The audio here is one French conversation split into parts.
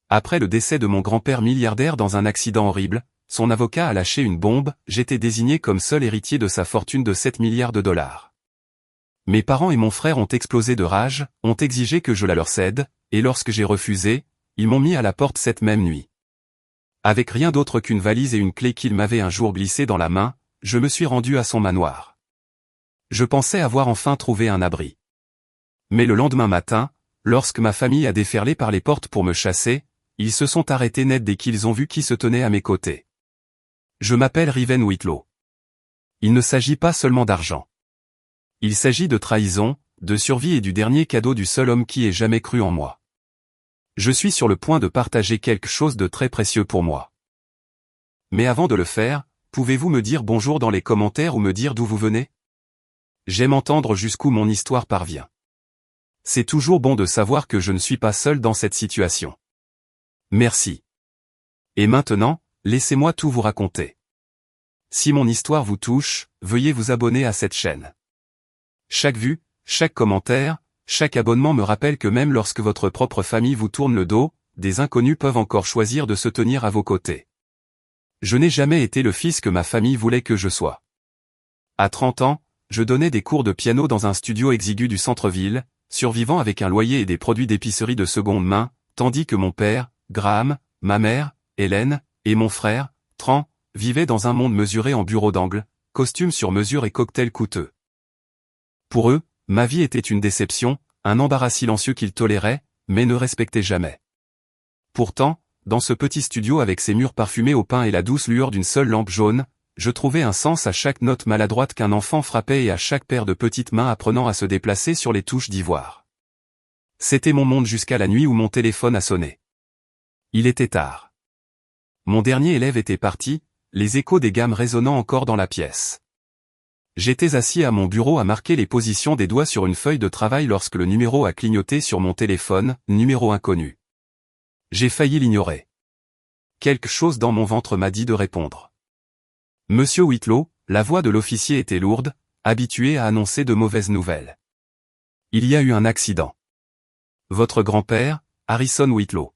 Après le décès de mon grand-père milliardaire dans un accident horrible, son avocat a lâché une bombe, j'étais désigné comme seul héritier de sa fortune de 7 milliards de dollars. Mes parents et mon frère ont explosé de rage, ont exigé que je la leur cède, et lorsque j'ai refusé, ils m'ont mis à la porte cette même nuit. Avec rien d'autre qu'une valise et une clé qu'il m'avait un jour glissée dans la main, je me suis rendu à son manoir. Je pensais avoir enfin trouvé un abri. Mais le lendemain matin, lorsque ma famille a déferlé par les portes pour me chasser, ils se sont arrêtés net dès qu'ils ont vu qui se tenait à mes côtés. Je m'appelle Riven Whitlow. Il ne s'agit pas seulement d'argent. Il s'agit de trahison, de survie et du dernier cadeau du seul homme qui ait jamais cru en moi. Je suis sur le point de partager quelque chose de très précieux pour moi. Mais avant de le faire, pouvez-vous me dire bonjour dans les commentaires ou me dire d'où vous venez? J'aime entendre jusqu'où mon histoire parvient. C'est toujours bon de savoir que je ne suis pas seul dans cette situation. Merci. Et maintenant, laissez-moi tout vous raconter. Si mon histoire vous touche, veuillez vous abonner à cette chaîne. Chaque vue, chaque commentaire, chaque abonnement me rappelle que même lorsque votre propre famille vous tourne le dos, des inconnus peuvent encore choisir de se tenir à vos côtés. Je n'ai jamais été le fils que ma famille voulait que je sois. À 30 ans, je donnais des cours de piano dans un studio exigu du centre-ville, survivant avec un loyer et des produits d'épicerie de seconde main, tandis que mon père, Graham, ma mère, Hélène, et mon frère, Tran, vivaient dans un monde mesuré en bureau d'angle, costumes sur mesure et cocktails coûteux. Pour eux, ma vie était une déception, un embarras silencieux qu'ils toléraient, mais ne respectaient jamais. Pourtant, dans ce petit studio avec ses murs parfumés au pain et la douce lueur d'une seule lampe jaune, je trouvais un sens à chaque note maladroite qu'un enfant frappait et à chaque paire de petites mains apprenant à se déplacer sur les touches d'ivoire. C'était mon monde jusqu'à la nuit où mon téléphone a sonné. Il était tard. Mon dernier élève était parti, les échos des gammes résonnant encore dans la pièce. J'étais assis à mon bureau à marquer les positions des doigts sur une feuille de travail lorsque le numéro a clignoté sur mon téléphone, numéro inconnu. J'ai failli l'ignorer. Quelque chose dans mon ventre m'a dit de répondre. Monsieur Whitlow, la voix de l'officier était lourde, habitué à annoncer de mauvaises nouvelles. Il y a eu un accident. Votre grand-père, Harrison Whitlow.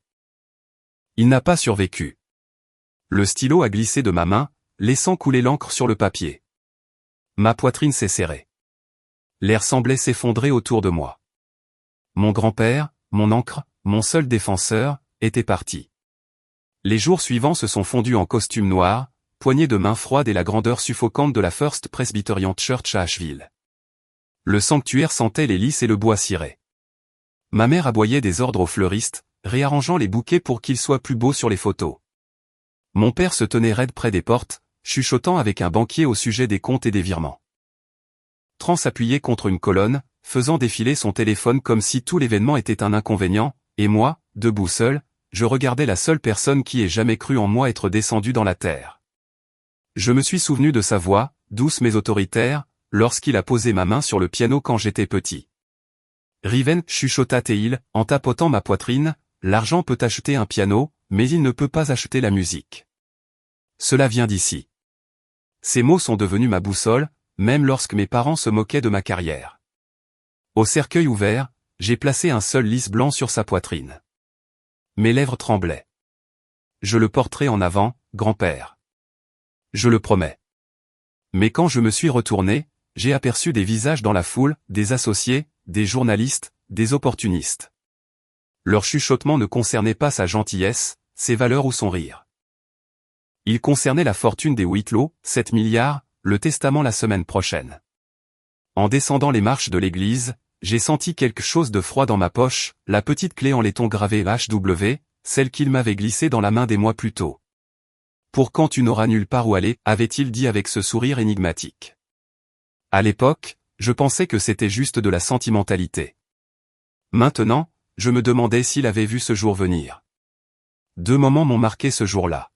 Il n'a pas survécu. Le stylo a glissé de ma main, laissant couler l'encre sur le papier. Ma poitrine s'est serrée. L'air semblait s'effondrer autour de moi. Mon grand-père, mon ancre, mon seul défenseur, était parti. Les jours suivants se sont fondus en costume noir, poignée de main froide et la grandeur suffocante de la First Presbyterian Church à Asheville. Le sanctuaire sentait les lys et le bois ciré. Ma mère aboyait des ordres aux fleuristes, réarrangeant les bouquets pour qu'ils soient plus beaux sur les photos. Mon père se tenait raide près des portes, chuchotant avec un banquier au sujet des comptes et des virements. Tran s'appuyait contre une colonne, faisant défiler son téléphone comme si tout l'événement était un inconvénient, et moi, debout seul, je regardais la seule personne qui ait jamais cru en moi être descendue dans la terre. Je me suis souvenu de sa voix, douce mais autoritaire, lorsqu'il a posé ma main sur le piano quand j'étais petit. Riven, chuchota-t-il, en tapotant ma poitrine, l'argent peut acheter un piano, mais il ne peut pas acheter la musique. Cela vient d'ici. Ces mots sont devenus ma boussole, même lorsque mes parents se moquaient de ma carrière. Au cercueil ouvert, j'ai placé un seul lys blanc sur sa poitrine. Mes lèvres tremblaient. Je le porterai en avant, grand-père. Je le promets. Mais quand je me suis retourné, j'ai aperçu des visages dans la foule, des associés, des journalistes, des opportunistes. Leur chuchotement ne concernait pas sa gentillesse, ses valeurs ou son rire. Il concernait la fortune des Whitlow, 7 milliards, le testament la semaine prochaine. En descendant les marches de l'église, j'ai senti quelque chose de froid dans ma poche, la petite clé en laiton gravée HW, celle qu'il m'avait glissée dans la main des mois plus tôt. Pour quand tu n'auras nulle part où aller, avait-il dit avec ce sourire énigmatique. À l'époque, je pensais que c'était juste de la sentimentalité. Maintenant, je me demandais s'il avait vu ce jour venir. 2 moments m'ont marqué ce jour-là.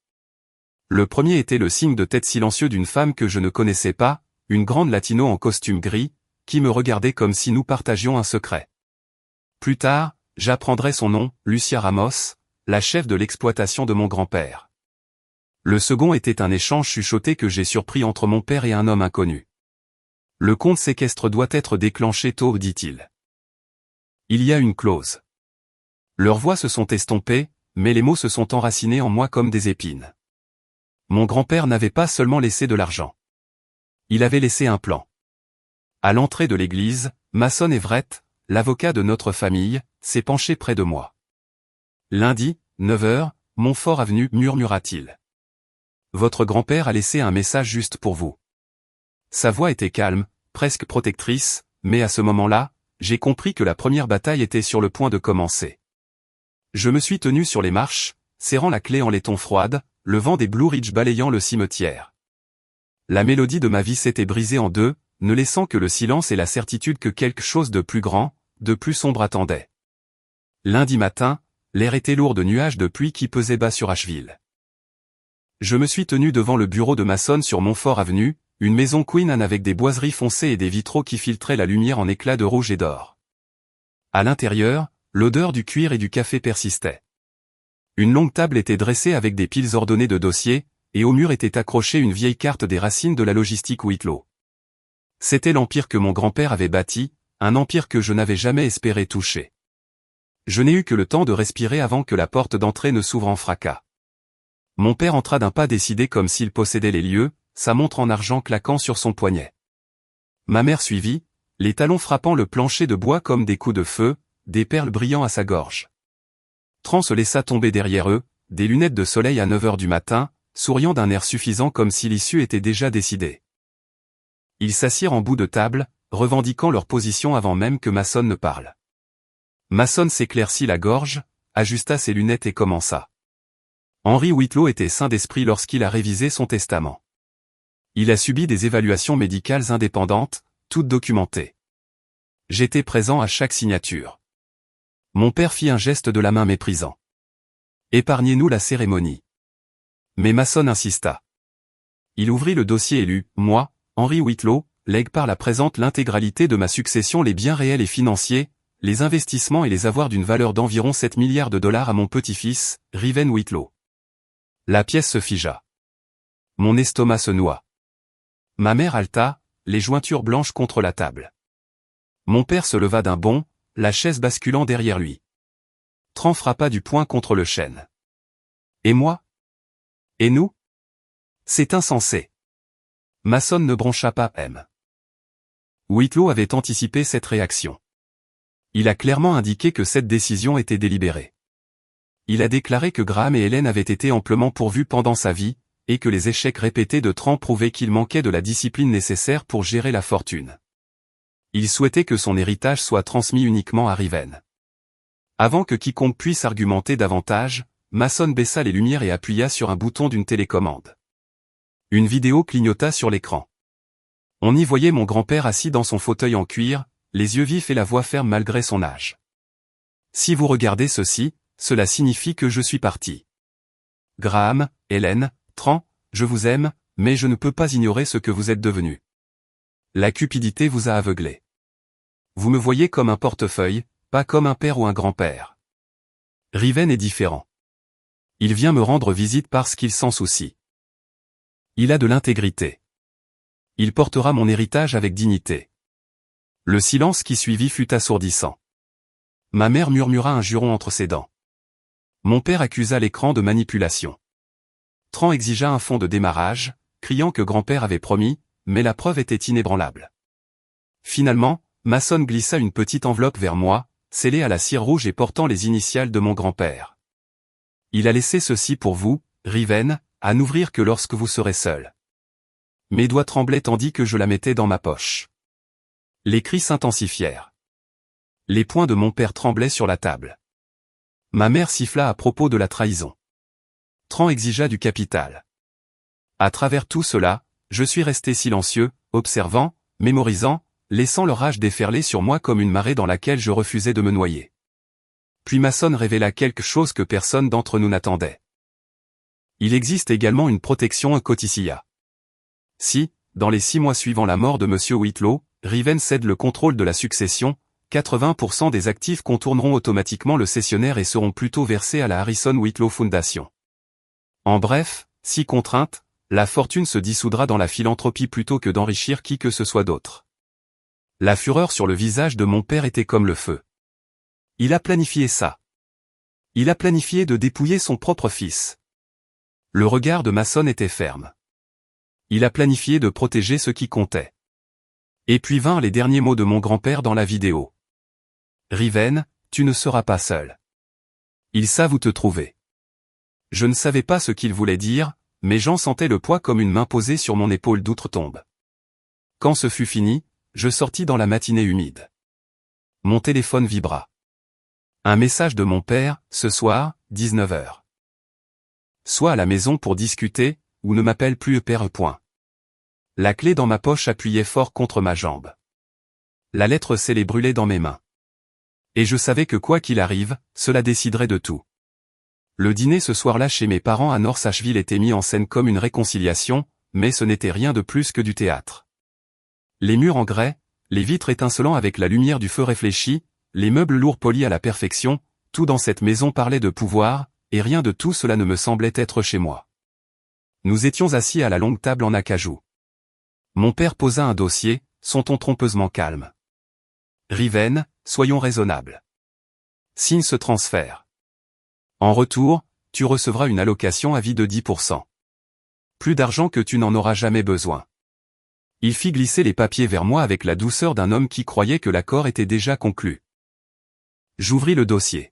Le premier était le signe de tête silencieux d'une femme que je ne connaissais pas, une grande latino en costume gris, qui me regardait comme si nous partagions un secret. Plus tard, j'apprendrai son nom, Lucia Ramos, la chef de l'exploitation de mon grand-père. Le second était un échange chuchoté que j'ai surpris entre mon père et un homme inconnu. Le compte séquestre doit être déclenché tôt, dit-il. Il y a une clause. Leurs voix se sont estompées, mais les mots se sont enracinés en moi comme des épines. Mon grand-père n'avait pas seulement laissé de l'argent. Il avait laissé un plan. À l'entrée de l'église, Mason Everett, l'avocat de notre famille, s'est penché près de moi. Lundi, 9 h, Montfort Avenue, murmura-t-il. Votre grand-père a laissé un message juste pour vous. Sa voix était calme, presque protectrice, mais à ce moment-là, j'ai compris que la première bataille était sur le point de commencer. Je me suis tenu sur les marches, serrant la clé en laiton froide, le vent des Blue Ridge balayant le cimetière. La mélodie de ma vie s'était brisée en deux, ne laissant que le silence et la certitude que quelque chose de plus grand, de plus sombre attendait. Lundi matin, l'air était lourd de nuages de pluie qui pesaient bas sur Asheville. Je me suis tenu devant le bureau de Mason sur Montfort Avenue, une maison Queen Anne avec des boiseries foncées et des vitraux qui filtraient la lumière en éclats de rouge et d'or. À l'intérieur, l'odeur du cuir et du café persistait. Une longue table était dressée avec des piles ordonnées de dossiers, et au mur était accrochée une vieille carte des racines de la logistique Whitlow. C'était l'empire que mon grand-père avait bâti, un empire que je n'avais jamais espéré toucher. Je n'ai eu que le temps de respirer avant que la porte d'entrée ne s'ouvre en fracas. Mon père entra d'un pas décidé comme s'il possédait les lieux, sa montre en argent claquant sur son poignet. Ma mère suivit, les talons frappant le plancher de bois comme des coups de feu, des perles brillant à sa gorge. Tran se laissa tomber derrière eux, des lunettes de soleil à 9 h du matin, souriant d'un air suffisant comme si l'issue était déjà décidée. Ils s'assirent en bout de table, revendiquant leur position avant même que Mason ne parle. Mason s'éclaircit la gorge, ajusta ses lunettes et commença. Henry Whitlow était sain d'esprit lorsqu'il a révisé son testament. Il a subi des évaluations médicales indépendantes, toutes documentées. J'étais présent à chaque signature. Mon père fit un geste de la main méprisant. Épargnez-nous la cérémonie. Mais Mason insista. Il ouvrit le dossier et lut, moi, Henry Whitlow, lègue par la présente l'intégralité de ma succession les biens réels et financiers, les investissements et les avoirs d'une valeur d'environ 7 milliards de dollars à mon petit-fils, Reuven Whitlow. La pièce se figea. Mon estomac se noua. Ma mère haleta, les jointures blanches contre la table. Mon père se leva d'un bond, la chaise basculant derrière lui. Tran frappa du poing contre le chêne. Et moi? Et nous? C'est insensé. Mason ne broncha pas M. Whitlow avait anticipé cette réaction. Il a clairement indiqué que cette décision était délibérée. Il a déclaré que Graham et Hélène avaient été amplement pourvus pendant sa vie, et que les échecs répétés de Tran prouvaient qu'il manquait de la discipline nécessaire pour gérer la fortune. Il souhaitait que son héritage soit transmis uniquement à Reuven. Avant que quiconque puisse argumenter davantage, Mason baissa les lumières et appuya sur un bouton d'une télécommande. Une vidéo clignota sur l'écran. On y voyait mon grand-père assis dans son fauteuil en cuir, les yeux vifs et la voix ferme malgré son âge. Si vous regardez ceci, cela signifie que je suis parti. Graham, Hélène, Tran, je vous aime, mais je ne peux pas ignorer ce que vous êtes devenus. La cupidité vous a aveuglé. Vous me voyez comme un portefeuille, pas comme un père ou un grand-père. Reuven est différent. Il vient me rendre visite parce qu'il s'en soucie. Il a de l'intégrité. Il portera mon héritage avec dignité. Le silence qui suivit fut assourdissant. Ma mère murmura un juron entre ses dents. Mon père accusa l'écran de manipulation. Tran exigea un fonds de démarrage, criant que grand-père avait promis, mais la preuve était inébranlable. Finalement, Mason glissa une petite enveloppe vers moi, scellée à la cire rouge et portant les initiales de mon grand-père. Il a laissé ceci pour vous, Reuven, à n'ouvrir que lorsque vous serez seul. Mes doigts tremblaient tandis que je la mettais dans ma poche. Les cris s'intensifièrent. Les poings de mon père tremblaient sur la table. Ma mère siffla à propos de la trahison. Tran exigea du capital. À travers tout cela, je suis resté silencieux, observant, mémorisant, laissant leur rage déferler sur moi comme une marée dans laquelle je refusais de me noyer. Puis Mason révéla quelque chose que personne d'entre nous n'attendait. Il existe également une protection codicilla. Si, dans les 6 mois suivant la mort de M. Whitlow, Reuven cède le contrôle de la succession, 80% des actifs contourneront automatiquement le cessionnaire et seront plutôt versés à la Harrison Whitlow Foundation. En bref, si contrainte, la fortune se dissoudra dans la philanthropie plutôt que d'enrichir qui que ce soit d'autre. La fureur sur le visage de mon père était comme le feu. Il a planifié ça. Il a planifié de dépouiller son propre fils. Le regard de Mason était ferme. Il a planifié de protéger ce qui comptait. Et puis vinrent les derniers mots de mon grand-père dans la vidéo. Riven, tu ne seras pas seul. Ils savent où te trouver. Je ne savais pas ce qu'il voulait dire, mais j'en sentais le poids comme une main posée sur mon épaule d'outre-tombe. Quand ce fut fini, je sortis dans la matinée humide. Mon téléphone vibra. Un message de mon père, ce soir, 19h. Sois à la maison pour discuter, ou ne m'appelle plus père. La clé dans ma poche appuyait fort contre ma jambe. La lettre scellée brûlait dans mes mains. Et je savais que quoi qu'il arrive, cela déciderait de tout. Le dîner ce soir-là chez mes parents à North Asheville était mis en scène comme une réconciliation, mais ce n'était rien de plus que du théâtre. Les murs en grès, les vitres étincelant avec la lumière du feu réfléchi, les meubles lourds polis à la perfection, tout dans cette maison parlait de pouvoir, et rien de tout cela ne me semblait être chez moi. Nous étions assis à la longue table en acajou. Mon père posa un dossier, son ton trompeusement calme. Riven, soyons raisonnables. Signe ce transfert. En retour, tu recevras une allocation à vie de 10%. Plus d'argent que tu n'en auras jamais besoin. Il fit glisser les papiers vers moi avec la douceur d'un homme qui croyait que l'accord était déjà conclu. J'ouvris le dossier.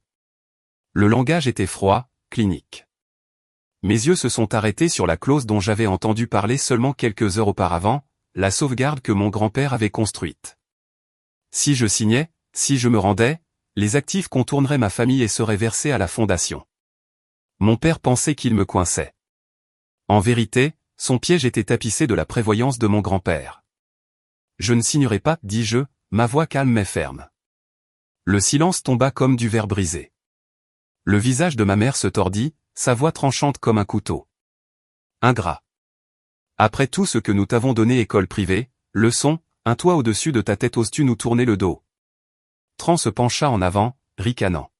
Le langage était froid, clinique. Mes yeux se sont arrêtés sur la clause dont j'avais entendu parler seulement quelques heures auparavant, la sauvegarde que mon grand-père avait construite. Si je signais, si je me rendais, les actifs contourneraient ma famille et seraient versés à la fondation. Mon père pensait qu'il me coinçait. En vérité, son piège était tapissé de la prévoyance de mon grand-père. Je ne signerai pas, dis-je, ma voix calme mais ferme. Le silence tomba comme du verre brisé. Le visage de ma mère se tordit, sa voix tranchante comme un couteau. Ingrat. Après tout ce que nous t'avons donné école privée, leçon, un toit au-dessus de ta tête, oses-tu nous tourner le dos? Tran se pencha en avant, ricanant.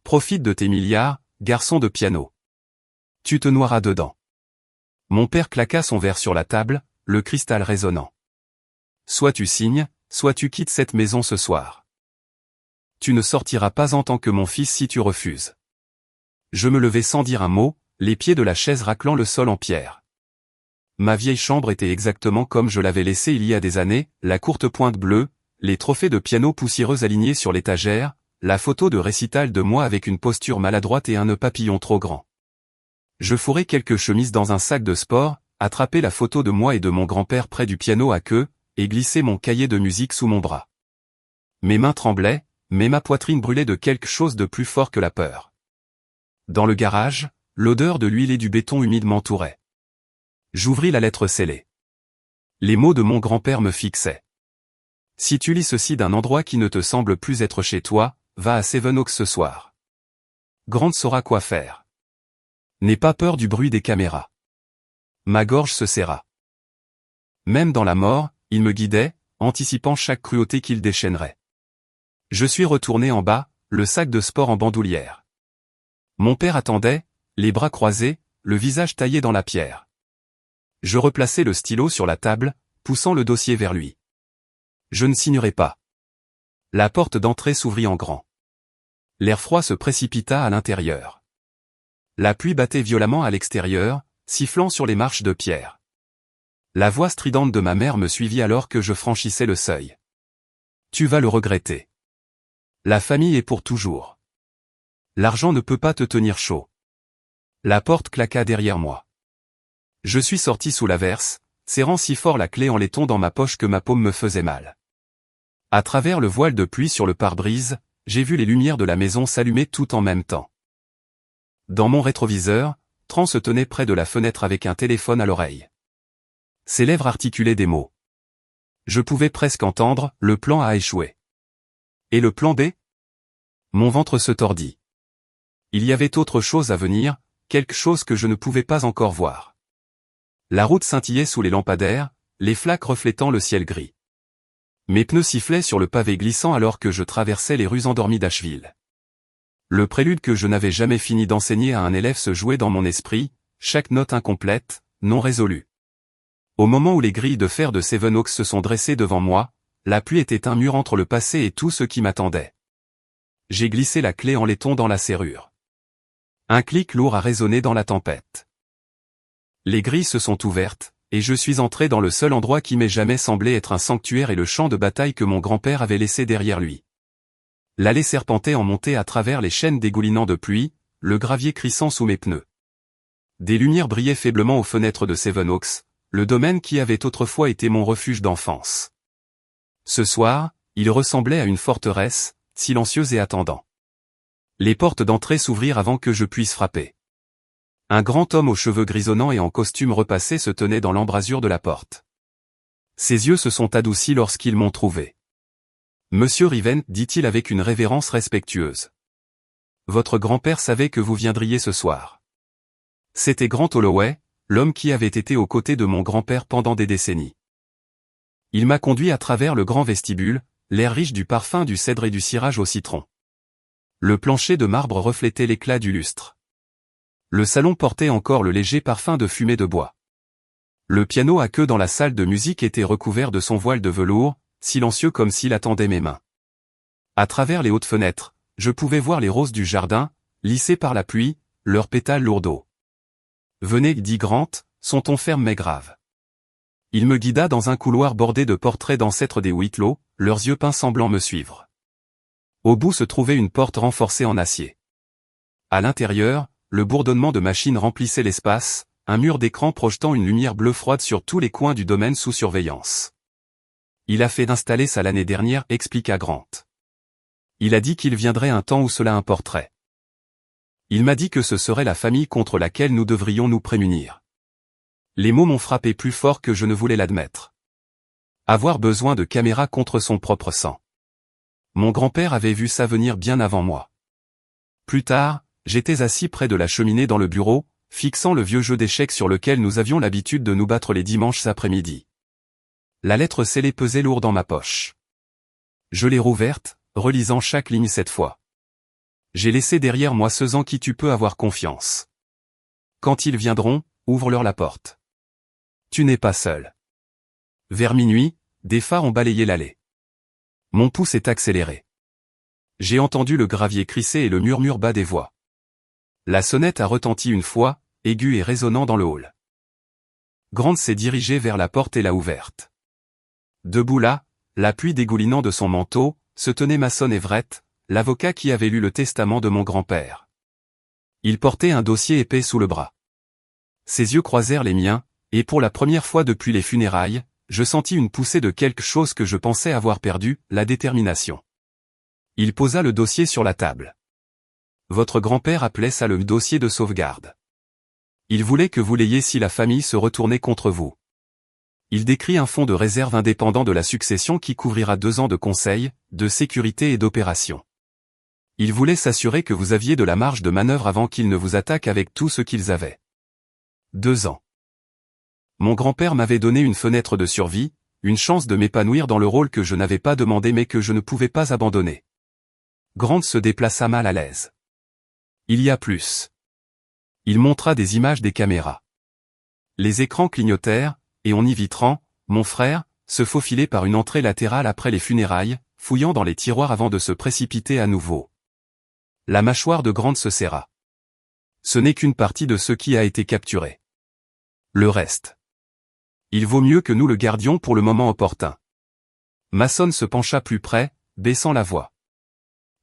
Profite de tes milliards, garçon de piano. Tu te noieras dedans. Mon père claqua son verre sur la table, le cristal résonnant. Soit tu signes, soit tu quittes cette maison ce soir. Tu ne sortiras pas en tant que mon fils si tu refuses. Je me levai sans dire un mot, les pieds de la chaise raclant le sol en pierre. Ma vieille chambre était exactement comme je l'avais laissée il y a des années, la courte pointe bleue, les trophées de piano poussiéreux alignés sur l'étagère, la photo de récital de moi avec une posture maladroite et un nœud papillon trop grand. Je fourrai quelques chemises dans un sac de sport, attrapai la photo de moi et de mon grand-père près du piano à queue, et glissai mon cahier de musique sous mon bras. Mes mains tremblaient, mais ma poitrine brûlait de quelque chose de plus fort que la peur. Dans le garage, l'odeur de l'huile et du béton humide m'entourait. J'ouvris la lettre scellée. Les mots de mon grand-père me fixaient. Si tu lis ceci d'un endroit qui ne te semble plus être chez toi, va à Seven Oaks ce soir. Grant saura quoi faire. N'aie pas peur du bruit des caméras. Ma gorge se serra. Même dans la mort, il me guidait, anticipant chaque cruauté qu'il déchaînerait. Je suis retourné en bas, le sac de sport en bandoulière. Mon père attendait, les bras croisés, le visage taillé dans la pierre. Je replaçai le stylo sur la table, poussant le dossier vers lui. Je ne signerai pas. La porte d'entrée s'ouvrit en grand. L'air froid se précipita à l'intérieur. La pluie battait violemment à l'extérieur, sifflant sur les marches de pierre. La voix stridente de ma mère me suivit alors que je franchissais le seuil. Tu vas le regretter. La famille est pour toujours. L'argent ne peut pas te tenir chaud. La porte claqua derrière moi. Je suis sorti sous l'averse, serrant si fort la clé en laiton dans ma poche que ma paume me faisait mal. À travers le voile de pluie sur le pare-brise, j'ai vu les lumières de la maison s'allumer tout en même temps. Dans mon rétroviseur, Tran se tenait près de la fenêtre avec un téléphone à l'oreille. Ses lèvres articulaient des mots. Je pouvais presque entendre, le plan a échoué. Et le plan B? Mon ventre se tordit. Il y avait autre chose à venir, quelque chose que je ne pouvais pas encore voir. La route scintillait sous les lampadaires, les flaques reflétant le ciel gris. Mes pneus sifflaient sur le pavé glissant alors que je traversais les rues endormies d'Asheville. Le prélude que je n'avais jamais fini d'enseigner à un élève se jouait dans mon esprit, chaque note incomplète, non résolue. Au moment où les grilles de fer de Seven Oaks se sont dressées devant moi, la pluie était un mur entre le passé et tout ce qui m'attendait. J'ai glissé la clé en laiton dans la serrure. Un clic lourd a résonné dans la tempête. Les grilles se sont ouvertes, et je suis entré dans le seul endroit qui m'ait jamais semblé être un sanctuaire et le champ de bataille que mon grand-père avait laissé derrière lui. L'allée serpentait en montée à travers les chaînes dégoulinant de pluie, le gravier crissant sous mes pneus. Des lumières brillaient faiblement aux fenêtres de Sevenoaks, le domaine qui avait autrefois été mon refuge d'enfance. Ce soir, il ressemblait à une forteresse, silencieuse et attendant. Les portes d'entrée s'ouvrirent avant que je puisse frapper. Un grand homme aux cheveux grisonnants et en costume repassé se tenait dans l'embrasure de la porte. Ses yeux se sont adoucis lorsqu'ils m'ont trouvé. « Monsieur Riven, dit-il avec une révérence respectueuse. Votre grand-père savait que vous viendriez ce soir. » C'était Grant Holloway, l'homme qui avait été aux côtés de mon grand-père pendant des décennies. Il m'a conduit à travers le grand vestibule, l'air riche du parfum du cèdre et du cirage au citron. Le plancher de marbre reflétait l'éclat du lustre. Le salon portait encore le léger parfum de fumée de bois. Le piano à queue dans la salle de musique était recouvert de son voile de velours, silencieux comme s'il attendait mes mains. À travers les hautes fenêtres, je pouvais voir les roses du jardin, lissées par la pluie, leurs pétales lourds d'eau. « Venez, dit Grant, son ton ferme mais grave. » Il me guida dans un couloir bordé de portraits d'ancêtres des Whitlow, leurs yeux peints semblant me suivre. Au bout se trouvait une porte renforcée en acier. À l'intérieur, le bourdonnement de machines remplissait l'espace, un mur d'écran projetant une lumière bleue froide sur tous les coins du domaine sous surveillance. Il a fait d'installer ça l'année dernière, expliqua Grant. Il a dit qu'il viendrait un temps où cela importerait. Il m'a dit que ce serait la famille contre laquelle nous devrions nous prémunir. Les mots m'ont frappé plus fort que je ne voulais l'admettre. Avoir besoin de caméras contre son propre sang. Mon grand-père avait vu ça venir bien avant moi. Plus tard, j'étais assis près de la cheminée dans le bureau, fixant le vieux jeu d'échecs sur lequel nous avions l'habitude de nous battre les dimanches après-midi. La lettre scellée pesait lourd dans ma poche. Je l'ai rouverte, relisant chaque ligne cette fois. J'ai laissé derrière moi ceux en qui tu peux avoir confiance. Quand ils viendront, ouvre-leur la porte. Tu n'es pas seul. Vers minuit, des phares ont balayé l'allée. Mon pouls s'est accéléré. J'ai entendu le gravier crisser et le murmure bas des voix. La sonnette a retenti une fois, aiguë et résonnant dans le hall. Grant s'est dirigé vers la porte et l'a ouverte. Debout là, la pluie dégoulinant de son manteau, se tenait Mason Everett, l'avocat qui avait lu le testament de mon grand-père. Il portait un dossier épais sous le bras. Ses yeux croisèrent les miens, et pour la première fois depuis les funérailles, je sentis une poussée de quelque chose que je pensais avoir perdu, la détermination. Il posa le dossier sur la table. Votre grand-père appelait ça le dossier de sauvegarde. Il voulait que vous l'ayez si la famille se retournait contre vous. Il décrit un fonds de réserve indépendant de la succession qui couvrira 2 ans de conseil, de sécurité et d'opération. Il voulait s'assurer que vous aviez de la marge de manœuvre avant qu'ils ne vous attaquent avec tout ce qu'ils avaient. 2 ans. Mon grand-père m'avait donné une fenêtre de survie, une chance de m'épanouir dans le rôle que je n'avais pas demandé mais que je ne pouvais pas abandonner. Grant se déplaça mal à l'aise. Il y a plus. Il montra des images des caméras. Les écrans clignotèrent, et on y vit Tran, mon frère, se faufiler par une entrée latérale après les funérailles, fouillant dans les tiroirs avant de se précipiter à nouveau. La mâchoire de Grant se serra. Ce n'est qu'une partie de ce qui a été capturé. Le reste. Il vaut mieux que nous le gardions pour le moment opportun. Mason se pencha plus près, baissant la voix.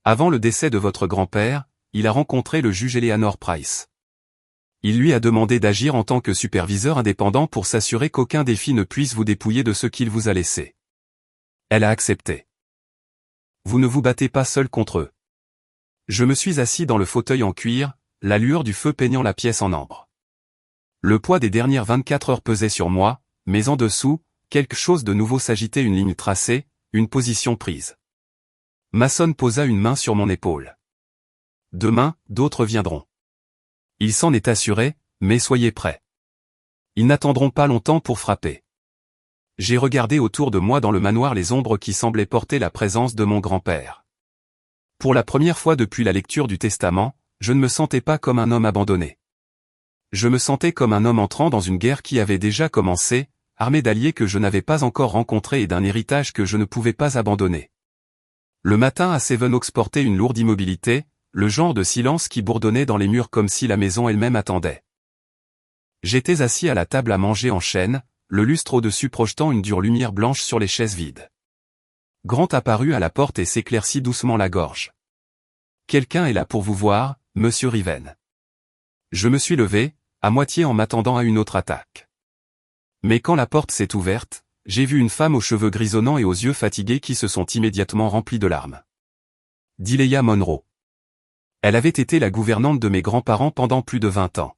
Avant le décès de votre grand-père, il a rencontré le juge Eleanor Price. Il lui a demandé d'agir en tant que superviseur indépendant pour s'assurer qu'aucun défi ne puisse vous dépouiller de ce qu'il vous a laissé. Elle a accepté. Vous ne vous battez pas seul contre eux. Je me suis assis dans le fauteuil en cuir, la lueur du feu peignant la pièce en ambre. Le poids des dernières 24 heures pesait sur moi, mais en dessous, quelque chose de nouveau s'agitait, une ligne tracée, une position prise. Mason posa une main sur mon épaule. Demain, d'autres viendront. Il s'en est assuré, mais soyez prêts. Ils n'attendront pas longtemps pour frapper. J'ai regardé autour de moi dans le manoir les ombres qui semblaient porter la présence de mon grand-père. Pour la première fois depuis la lecture du testament, je ne me sentais pas comme un homme abandonné. Je me sentais comme un homme entrant dans une guerre qui avait déjà commencé, armé d'alliés que je n'avais pas encore rencontrés et d'un héritage que je ne pouvais pas abandonner. Le matin à Sevenoaks portait une lourde immobilité, le genre de silence qui bourdonnait dans les murs comme si la maison elle-même attendait. J'étais assis à la table à manger en chaîne, le lustre au-dessus projetant une dure lumière blanche sur les chaises vides. Grant apparut à la porte et s'éclaircit doucement la gorge. « Quelqu'un est là pour vous voir, monsieur Riven. » Je me suis levé, à moitié en m'attendant à une autre attaque. Mais quand la porte s'est ouverte, j'ai vu une femme aux cheveux grisonnants et aux yeux fatigués qui se sont immédiatement remplis de larmes. Dileya Monroe. Elle avait été la gouvernante de mes grands-parents pendant plus de 20 ans.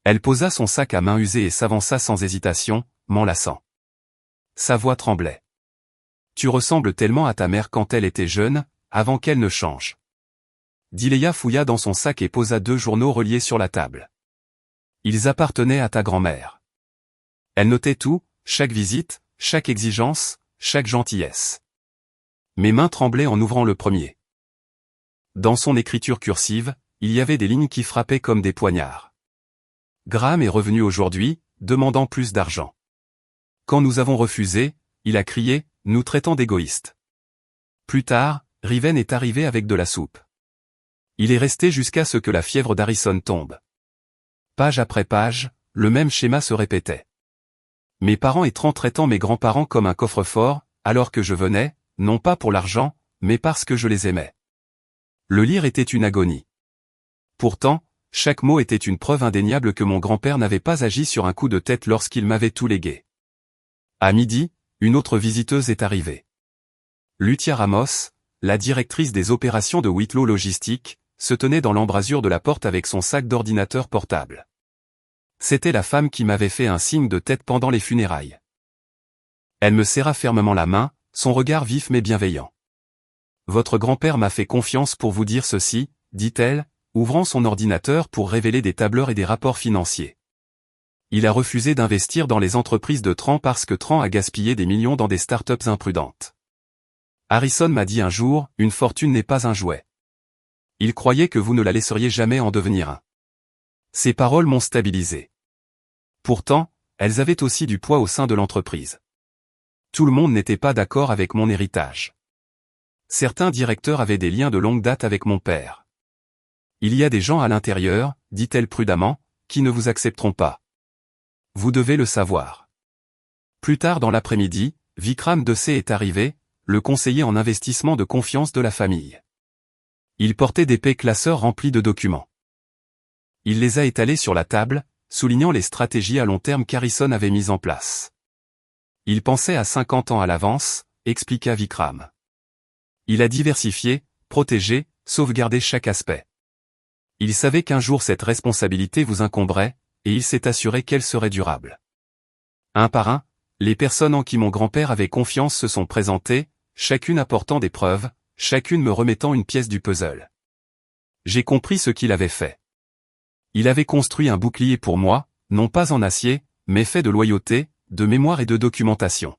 Elle posa son sac à main usée et s'avança sans hésitation, m'enlaçant. Sa voix tremblait. « Tu ressembles tellement à ta mère quand elle était jeune, avant qu'elle ne change. » Dileya fouilla dans son sac et posa 2 journaux reliés sur la table. Ils appartenaient à ta grand-mère. Elle notait tout, chaque visite, chaque exigence, chaque gentillesse. Mes mains tremblaient en ouvrant le premier. Dans son écriture cursive, il y avait des lignes qui frappaient comme des poignards. Graham est revenu aujourd'hui, demandant plus d'argent. Quand nous avons refusé, il a crié, nous traitant d'égoïstes. Plus tard, Riven est arrivé avec de la soupe. Il est resté jusqu'à ce que la fièvre d'Harrison tombe. Page après page, le même schéma se répétait. Mes parents traitant mes grands-parents comme un coffre-fort, alors que je venais, non pas pour l'argent, mais parce que je les aimais. Le lire était une agonie. Pourtant, chaque mot était une preuve indéniable que mon grand-père n'avait pas agi sur un coup de tête lorsqu'il m'avait tout légué. À midi, une autre visiteuse est arrivée. Lucia Ramos, la directrice des opérations de Whitlow Logistique, se tenait dans l'embrasure de la porte avec son sac d'ordinateur portable. C'était la femme qui m'avait fait un signe de tête pendant les funérailles. Elle me serra fermement la main, son regard vif mais bienveillant. « Votre grand-père m'a fait confiance pour vous dire ceci, » dit-elle, ouvrant son ordinateur pour révéler des tableurs et des rapports financiers. Il a refusé d'investir dans les entreprises de Tran parce que Tran a gaspillé des millions dans des startups imprudentes. Harrison m'a dit un jour, une fortune n'est pas un jouet. Il croyait que vous ne la laisseriez jamais en devenir un. Ces paroles m'ont stabilisé. Pourtant, elles avaient aussi du poids au sein de l'entreprise. Tout le monde n'était pas d'accord avec mon héritage. Certains directeurs avaient des liens de longue date avec mon père. Il y a des gens à l'intérieur, dit-elle prudemment, qui ne vous accepteront pas. Vous devez le savoir. Plus tard dans l'après-midi, Vikram Dessé est arrivé, le conseiller en investissement de confiance de la famille. Il portait d'épais classeurs remplis de documents. Il les a étalés sur la table, soulignant les stratégies à long terme qu'Harrison avait mises en place. Il pensait à 50 ans à l'avance, expliqua Vikram. Il a diversifié, protégé, sauvegardé chaque aspect. Il savait qu'un jour cette responsabilité vous incomberait, et il s'est assuré qu'elle serait durable. Un par un, les personnes en qui mon grand-père avait confiance se sont présentées, chacune apportant des preuves, chacune me remettant une pièce du puzzle. J'ai compris ce qu'il avait fait. Il avait construit un bouclier pour moi, non pas en acier, mais fait de loyauté, de mémoire et de documentation.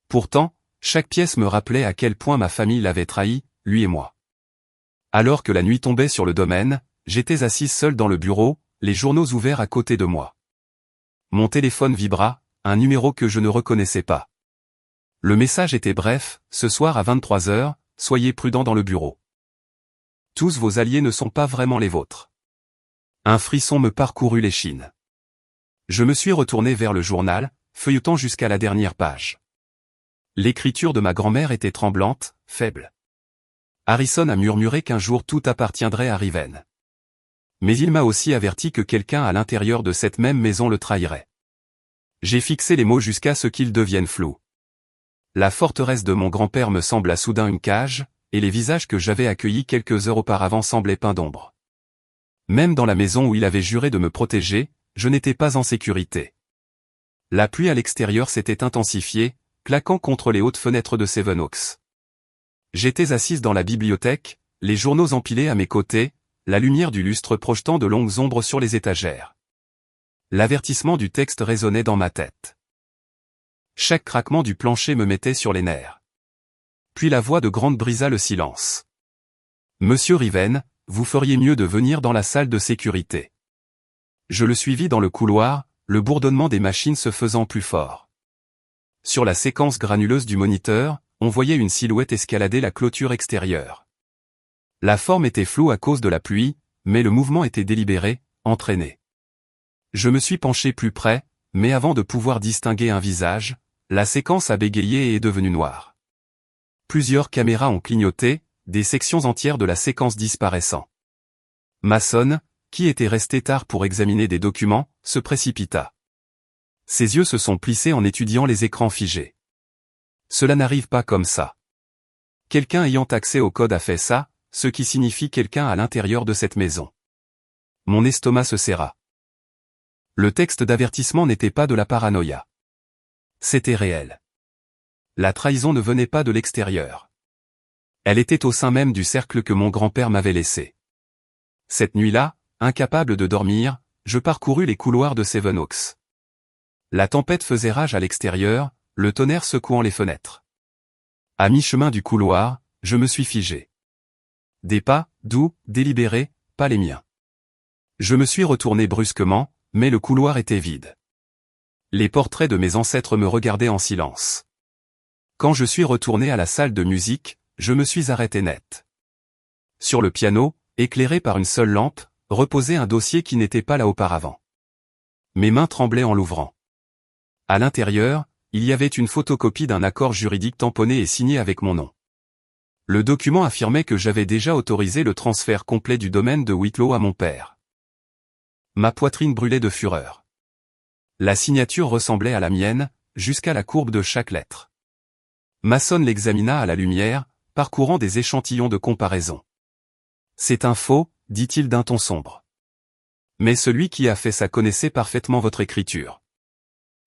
Pourtant, chaque pièce me rappelait à quel point ma famille l'avait trahi, lui et moi. Alors que la nuit tombait sur le domaine, j'étais assise seule dans le bureau, les journaux ouverts à côté de moi. Mon téléphone vibra, un numéro que je ne reconnaissais pas. Le message était bref, ce soir à 23 heures, soyez prudents dans le bureau. Tous vos alliés ne sont pas vraiment les vôtres. Un frisson me parcourut l'échine. Je me suis retourné vers le journal, feuilletant jusqu'à la dernière page. L'écriture de ma grand-mère était tremblante, faible. Harrison a murmuré qu'un jour tout appartiendrait à Riven. Mais il m'a aussi averti que quelqu'un à l'intérieur de cette même maison le trahirait. J'ai fixé les mots jusqu'à ce qu'ils deviennent flous. La forteresse de mon grand-père me sembla soudain une cage, et les visages que j'avais accueillis quelques heures auparavant semblaient peints d'ombre. Même dans la maison où il avait juré de me protéger, je n'étais pas en sécurité. La pluie à l'extérieur s'était intensifiée, claquant contre les hautes fenêtres de Sevenoaks. J'étais assise dans la bibliothèque, les journaux empilés à mes côtés, la lumière du lustre projetant de longues ombres sur les étagères. L'avertissement du texte résonnait dans ma tête. Chaque craquement du plancher me mettait sur les nerfs. Puis la voix de Grant brisa le silence. « Monsieur Riven, vous feriez mieux de venir dans la salle de sécurité. » Je le suivis dans le couloir, le bourdonnement des machines se faisant plus fort. Sur la séquence granuleuse du moniteur, on voyait une silhouette escalader la clôture extérieure. La forme était floue à cause de la pluie, mais le mouvement était délibéré, entraîné. Je me suis penché plus près, mais avant de pouvoir distinguer un visage, la séquence a bégayé et est devenue noire. Plusieurs caméras ont clignoté, des sections entières de la séquence disparaissant. Mason, qui était resté tard pour examiner des documents, se précipita. Ses yeux se sont plissés en étudiant les écrans figés. Cela n'arrive pas comme ça. Quelqu'un ayant accès au code a fait ça, ce qui signifie quelqu'un à l'intérieur de cette maison. Mon estomac se serra. Le texte d'avertissement n'était pas de la paranoïa. C'était réel. La trahison ne venait pas de l'extérieur. Elle était au sein même du cercle que mon grand-père m'avait laissé. Cette nuit-là, incapable de dormir, je parcourus les couloirs de Sevenoaks. La tempête faisait rage à l'extérieur, le tonnerre secouant les fenêtres. À mi-chemin du couloir, je me suis figé. Des pas, doux, délibérés, pas les miens. Je me suis retourné brusquement, mais le couloir était vide. Les portraits de mes ancêtres me regardaient en silence. Quand je suis retourné à la salle de musique, je me suis arrêté net. Sur le piano, éclairé par une seule lampe, reposait un dossier qui n'était pas là auparavant. Mes mains tremblaient en l'ouvrant. À l'intérieur, il y avait une photocopie d'un accord juridique tamponné et signé avec mon nom. Le document affirmait que j'avais déjà autorisé le transfert complet du domaine de Whitlow à mon père. Ma poitrine brûlait de fureur. La signature ressemblait à la mienne, jusqu'à la courbe de chaque lettre. Mason l'examina à la lumière, parcourant des échantillons de comparaison. C'est un faux, dit-il d'un ton sombre. Mais celui qui a fait ça connaissait parfaitement votre écriture.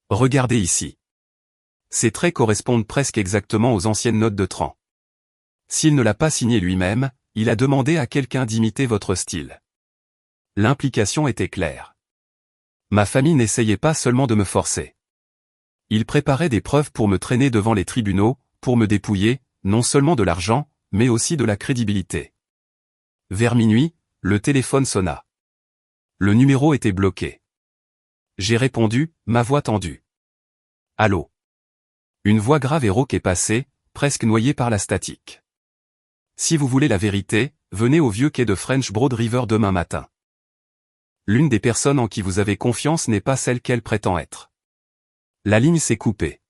Regardez ici. Ces traits correspondent presque exactement aux anciennes notes de Tran. S'il ne l'a pas signé lui-même, il a demandé à quelqu'un d'imiter votre style. L'implication était claire. Ma famille n'essayait pas seulement de me forcer. Ils préparaient des preuves pour me traîner devant les tribunaux, pour me dépouiller, non seulement de l'argent, mais aussi de la crédibilité. Vers minuit, le téléphone sonna. Le numéro était bloqué. J'ai répondu, ma voix tendue. Allô. Une voix grave et rauque est passée, presque noyée par la statique. Si vous voulez la vérité, venez au vieux quai de French Broad River demain matin. L'une des personnes en qui vous avez confiance n'est pas celle qu'elle prétend être. La ligne s'est coupée.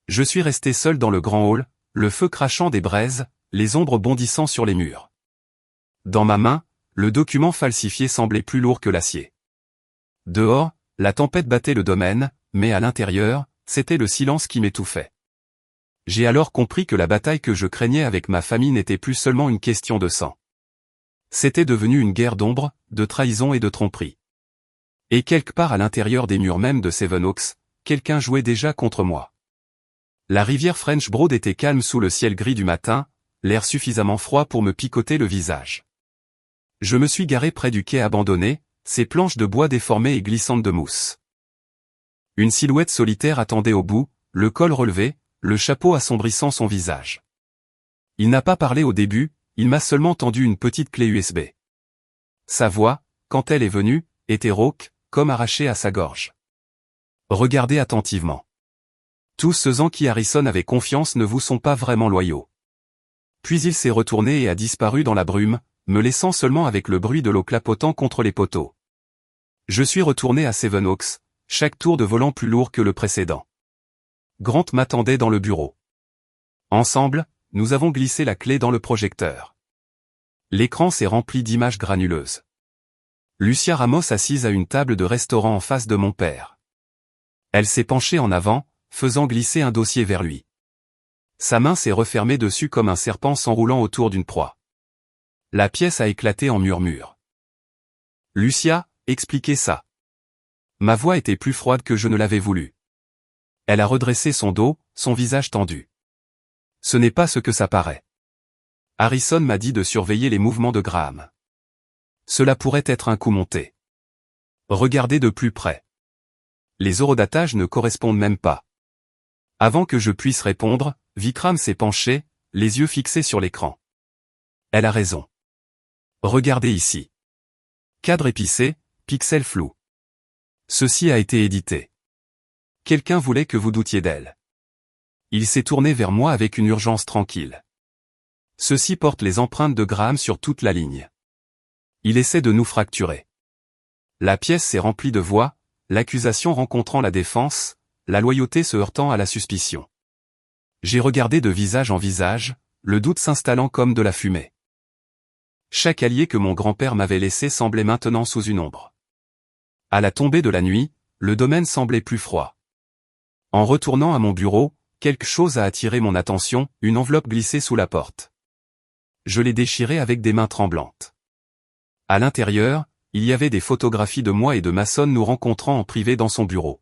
Je suis resté seul dans le grand hall, le feu crachant des braises, les ombres bondissant sur les murs. Dans ma main, le document falsifié semblait plus lourd que l'acier. Dehors, la tempête battait le domaine, mais à l'intérieur, c'était le silence qui m'étouffait. J'ai alors compris que la bataille que je craignais avec ma famille n'était plus seulement une question de sang. C'était devenu une guerre d'ombre, de trahison et de tromperie. Et quelque part à l'intérieur des murs même de Sevenoaks, quelqu'un jouait déjà contre moi. La rivière French Broad était calme sous le ciel gris du matin, l'air suffisamment froid pour me picoter le visage. Je me suis garé près du quai abandonné, ses planches de bois déformées et glissantes de mousse. Une silhouette solitaire attendait au bout, le col relevé, le chapeau assombrissant son visage. Il n'a pas parlé au début, il m'a seulement tendu une petite clé USB. Sa voix, quand elle est venue, était rauque, comme arrachée à sa gorge. Regardez attentivement. Tous ceux en qui Harrison avait confiance ne vous sont pas vraiment loyaux. Puis il s'est retourné et a disparu dans la brume, me laissant seulement avec le bruit de l'eau clapotant contre les poteaux. Je suis retourné à Sevenoaks, chaque tour de volant plus lourd que le précédent. Grant m'attendait dans le bureau. Ensemble, nous avons glissé la clé dans le projecteur. L'écran s'est rempli d'images granuleuses. Lucia Ramos assise à une table de restaurant en face de mon père. Elle s'est penchée en avant, faisant glisser un dossier vers lui. Sa main s'est refermée dessus comme un serpent s'enroulant autour d'une proie. La pièce a éclaté en murmures. Lucia, expliquez ça. Ma voix était plus froide que je ne l'avais voulu. Elle a redressé son dos, son visage tendu. Ce n'est pas ce que ça paraît. Harrison m'a dit de surveiller les mouvements de Graham. Cela pourrait être un coup monté. Regardez de plus près. Les horodatages ne correspondent même pas. Avant que je puisse répondre, Vikram s'est penché, les yeux fixés sur l'écran. Elle a raison. Regardez ici. Cadre épicé, pixels flous. Ceci a été édité. Quelqu'un voulait que vous doutiez d'elle. Il s'est tourné vers moi avec une urgence tranquille. Ceux-ci portent les empreintes de Graham sur toute la ligne. Il essaie de nous fracturer. La pièce s'est remplie de voix, l'accusation rencontrant la défense, la loyauté se heurtant à la suspicion. J'ai regardé de visage en visage, le doute s'installant comme de la fumée. Chaque allié que mon grand-père m'avait laissé semblait maintenant sous une ombre. À la tombée de la nuit, le domaine semblait plus froid. En retournant à mon bureau, quelque chose a attiré mon attention, une enveloppe glissée sous la porte. Je l'ai déchirée avec des mains tremblantes. À l'intérieur, il y avait des photographies de moi et de Mason nous rencontrant en privé dans son bureau.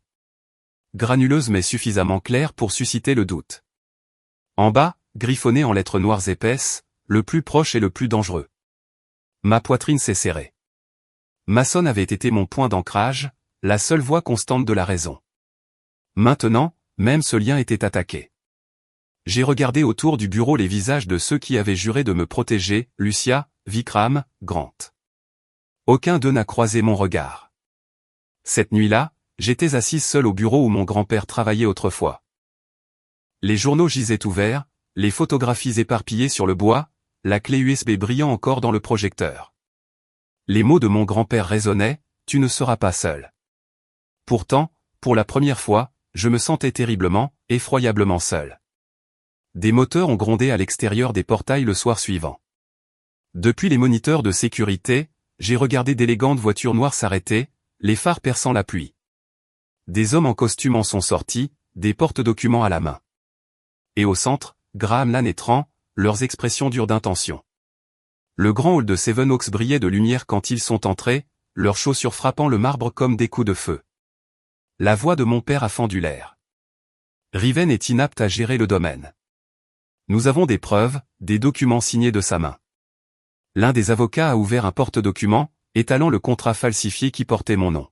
Granuleuses mais suffisamment claires pour susciter le doute. En bas, griffonné en lettres noires épaisses, le plus proche et le plus dangereux. Ma poitrine s'est serrée. Mason avait été mon point d'ancrage, la seule voie constante de la raison. Maintenant, même ce lien était attaqué. J'ai regardé autour du bureau les visages de ceux qui avaient juré de me protéger, Lucia, Vikram, Grant. Aucun d'eux n'a croisé mon regard. Cette nuit-là, j'étais assise seule au bureau où mon grand-père travaillait autrefois. Les journaux gisaient ouverts, les photographies éparpillées sur le bois, la clé USB brillant encore dans le projecteur. Les mots de mon grand-père résonnaient, « Tu ne seras pas seul ». Pourtant, pour la première fois, je me sentais terriblement, effroyablement seul. Des moteurs ont grondé à l'extérieur des portails le soir suivant. Depuis les moniteurs de sécurité, j'ai regardé d'élégantes voitures noires s'arrêter, les phares perçant la pluie. Des hommes en costume en sont sortis, des porte-documents à la main. Et au centre, Graham Lan et Tran, leurs expressions dures d'intention. Le grand hall de Sevenoaks brillait de lumière quand ils sont entrés, leurs chaussures frappant le marbre comme des coups de feu. La voix de mon père a fendu l'air. Riven est inapte à gérer le domaine. Nous avons des preuves, des documents signés de sa main. L'un des avocats a ouvert un porte-documents, étalant le contrat falsifié qui portait mon nom.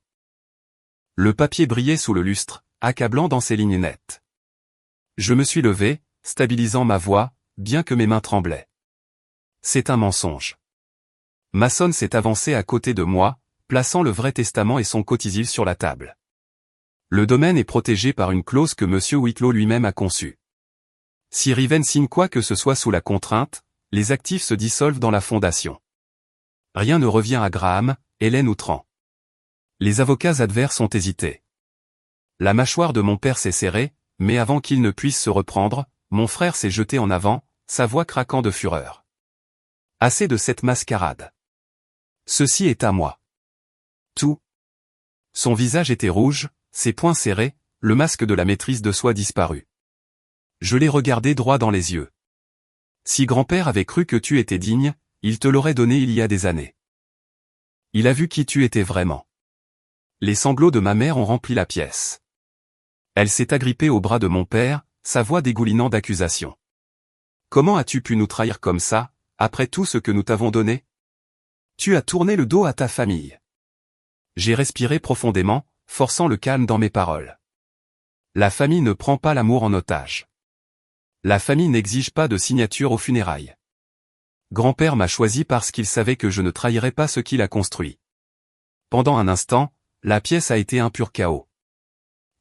Le papier brillait sous le lustre, accablant dans ses lignes nettes. Je me suis levé, stabilisant ma voix, bien que mes mains tremblaient. C'est un mensonge. Mason s'est avancé à côté de moi, plaçant le vrai testament et son codicille sur la table. Le domaine est protégé par une clause que M. Whitlow lui-même a conçue. Si Riven signe quoi que ce soit sous la contrainte, les actifs se dissolvent dans la fondation. Rien ne revient à Graham, Hélène ou Tran. Les avocats adverses ont hésité. La mâchoire de mon père s'est serrée, mais avant qu'il ne puisse se reprendre, mon frère s'est jeté en avant, sa voix craquant de fureur. Assez de cette mascarade. Ceci est à moi. Tout. Son visage était rouge, ses poings serrés, le masque de la maîtrise de soi disparu. Je l'ai regardé droit dans les yeux. Si grand-père avait cru que tu étais digne, il te l'aurait donné il y a des années. Il a vu qui tu étais vraiment. Les sanglots de ma mère ont rempli la pièce. Elle s'est agrippée au bras de mon père, sa voix dégoulinant d'accusations. Comment as-tu pu nous trahir comme ça, après tout ce que nous t'avons donné? Tu as tourné le dos à ta famille. J'ai respiré profondément, forçant le calme dans mes paroles. La famille ne prend pas l'amour en otage. La famille n'exige pas de signature aux funérailles. Grand-père m'a choisi parce qu'il savait que je ne trahirais pas ce qu'il a construit. Pendant un instant, la pièce a été un pur chaos.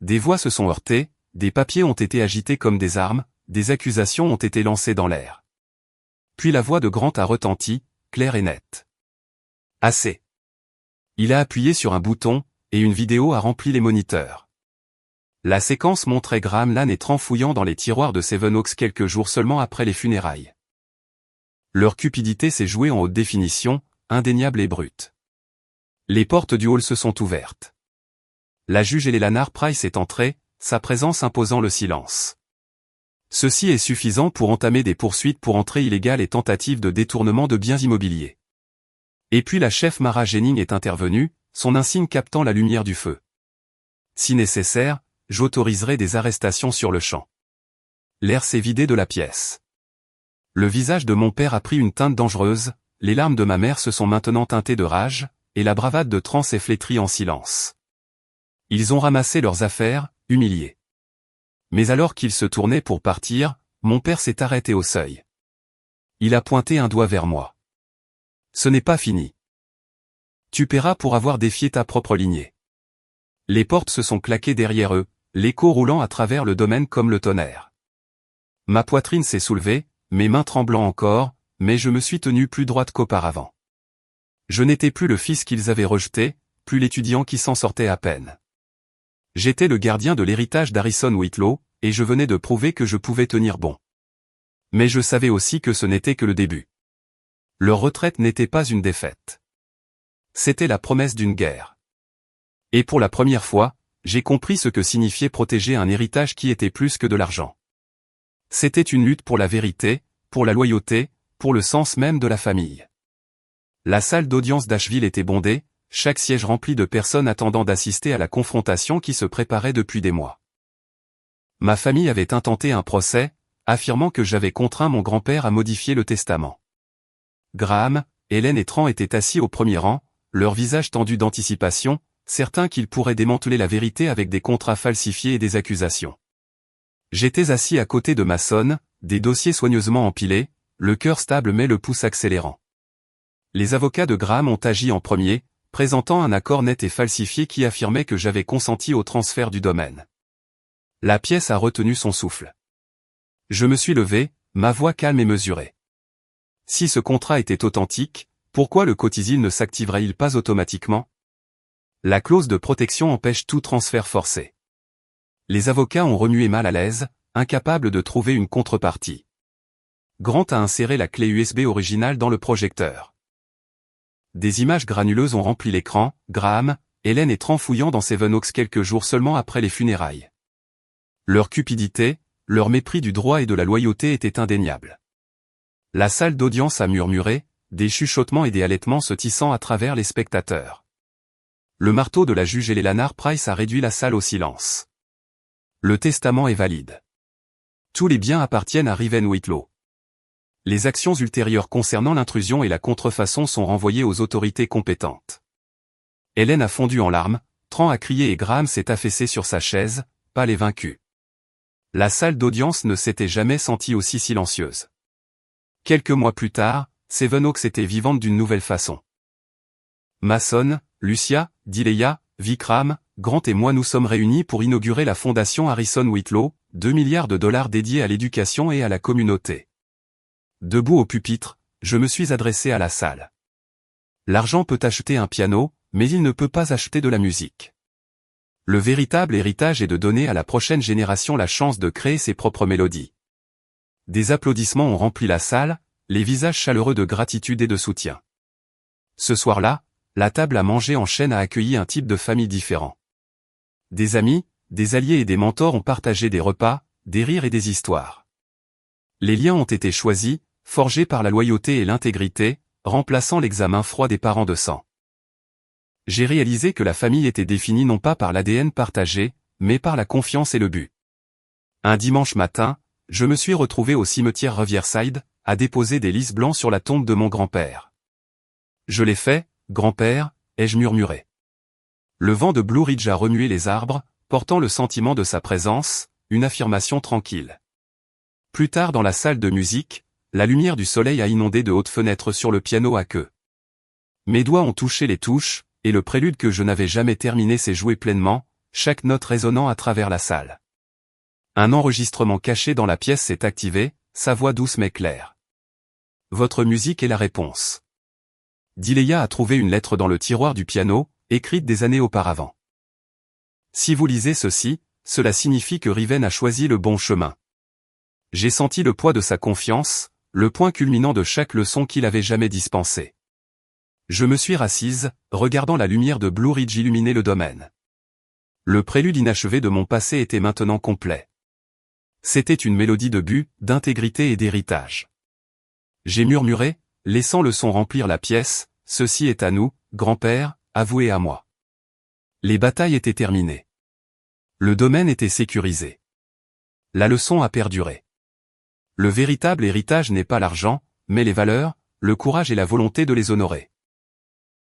Des voix se sont heurtées, des papiers ont été agités comme des armes, des accusations ont été lancées dans l'air. Puis la voix de Grant a retenti, claire et nette. Assez. Il a appuyé sur un bouton, et une vidéo a rempli les moniteurs. La séquence montrait Graham Lan et Tran fouillant dans les tiroirs de Sevenoaks quelques jours seulement après les funérailles. Leur cupidité s'est jouée en haute définition, indéniable et brute. Les portes du hall se sont ouvertes. La juge Eleanor Price est entrée, sa présence imposant le silence. Ceci est suffisant pour entamer des poursuites pour entrée illégale et tentative de détournement de biens immobiliers. Et puis la chef Mara Jennings est intervenue, son insigne captant la lumière du feu. Si nécessaire, j'autoriserai des arrestations sur le champ. L'air s'est vidé de la pièce. Le visage de mon père a pris une teinte dangereuse, les larmes de ma mère se sont maintenant teintées de rage, et la bravade de Tran s'est flétrie en silence. Ils ont ramassé leurs affaires, humiliés. Mais alors qu'ils se tournaient pour partir, mon père s'est arrêté au seuil. Il a pointé un doigt vers moi. Ce n'est pas fini. Tu paieras pour avoir défié ta propre lignée. Les portes se sont claquées derrière eux, l'écho roulant à travers le domaine comme le tonnerre. Ma poitrine s'est soulevée, mes mains tremblant encore, mais je me suis tenu plus droite qu'auparavant. Je n'étais plus le fils qu'ils avaient rejeté, plus l'étudiant qui s'en sortait à peine. J'étais le gardien de l'héritage d'Harrison Whitlow, et je venais de prouver que je pouvais tenir bon. Mais je savais aussi que ce n'était que le début. Leur retraite n'était pas une défaite. C'était la promesse d'une guerre. Et pour la première fois, j'ai compris ce que signifiait protéger un héritage qui était plus que de l'argent. C'était une lutte pour la vérité, pour la loyauté, pour le sens même de la famille. La salle d'audience d'Asheville était bondée, chaque siège rempli de personnes attendant d'assister à la confrontation qui se préparait depuis des mois. Ma famille avait intenté un procès, affirmant que j'avais contraint mon grand-père à modifier le testament. Graham, Hélène et Tran étaient assis au premier rang, leurs visages tendus d'anticipation, certains qu'ils pourraient démanteler la vérité avec des contrats falsifiés et des accusations. J'étais assis à côté de Mason, des dossiers soigneusement empilés, le cœur stable mais le pouce accélérant. Les avocats de Graham ont agi en premier, présentant un accord net et falsifié qui affirmait que j'avais consenti au transfert du domaine. La pièce a retenu son souffle. Je me suis levé, ma voix calme et mesurée. Si ce contrat était authentique, pourquoi le codicille ne s'activerait-il pas automatiquement? La clause de protection empêche tout transfert forcé. Les avocats ont remué mal à l'aise, incapables de trouver une contrepartie. Grant a inséré la clé USB originale dans le projecteur. Des images granuleuses ont rempli l'écran, Graham, Hélène et Tran fouillant dans Sevenoaks quelques jours seulement après les funérailles. Leur cupidité, leur mépris du droit et de la loyauté étaient indéniables. La salle d'audience a murmuré, des chuchotements et des halètements se tissant à travers les spectateurs. Le marteau de la juge Eleanor Price a réduit la salle au silence. Le testament est valide. Tous les biens appartiennent à Riven Whitlow. Les actions ultérieures concernant l'intrusion et la contrefaçon sont renvoyées aux autorités compétentes. Hélène a fondu en larmes, Tran a crié et Graham s'est affaissé sur sa chaise, pas les vaincus. La salle d'audience ne s'était jamais sentie aussi silencieuse. Quelques mois plus tard, Sevenoaks était vivante d'une nouvelle façon. Mason, Lucia, Dileya, Vikram, Grant et moi nous sommes réunis pour inaugurer la fondation Harrison Whitlow, 2 milliards de dollars dédiés à l'éducation et à la communauté. Debout au pupitre, je me suis adressé à la salle. L'argent peut acheter un piano, mais il ne peut pas acheter de la musique. Le véritable héritage est de donner à la prochaine génération la chance de créer ses propres mélodies. Des applaudissements ont rempli la salle, les visages chaleureux de gratitude et de soutien. Ce soir-là, la table à manger en chaîne a accueilli un type de famille différent. Des amis, des alliés et des mentors ont partagé des repas, des rires et des histoires. Les liens ont été choisis, forgés par la loyauté et l'intégrité, remplaçant l'examen froid des parents de sang. J'ai réalisé que la famille était définie non pas par l'ADN partagé, mais par la confiance et le but. Un dimanche matin, je me suis retrouvé au cimetière Riverside, à déposer des lys blancs sur la tombe de mon grand-père. Je l'ai fait, grand-père, ai-je murmuré. Le vent de Blue Ridge a remué les arbres, portant le sentiment de sa présence, une affirmation tranquille. Plus tard dans la salle de musique, la lumière du soleil a inondé de hautes fenêtres sur le piano à queue. Mes doigts ont touché les touches, et le prélude que je n'avais jamais terminé s'est joué pleinement, chaque note résonnant à travers la salle. Un enregistrement caché dans la pièce s'est activé, sa voix douce mais claire. Votre musique est la réponse. Dileya a trouvé une lettre dans le tiroir du piano, écrite des années auparavant. Si vous lisez ceci, cela signifie que Riven a choisi le bon chemin. J'ai senti le poids de sa confiance, le point culminant de chaque leçon qu'il avait jamais dispensée. Je me suis rassise, regardant la lumière de Blue Ridge illuminer le domaine. Le prélude inachevé de mon passé était maintenant complet. C'était une mélodie de but, d'intégrité et d'héritage. J'ai murmuré, laissant le son remplir la pièce, ceci est à nous, grand-père, à vous et à moi. Les batailles étaient terminées. Le domaine était sécurisé. La leçon a perduré. Le véritable héritage n'est pas l'argent, mais les valeurs, le courage et la volonté de les honorer.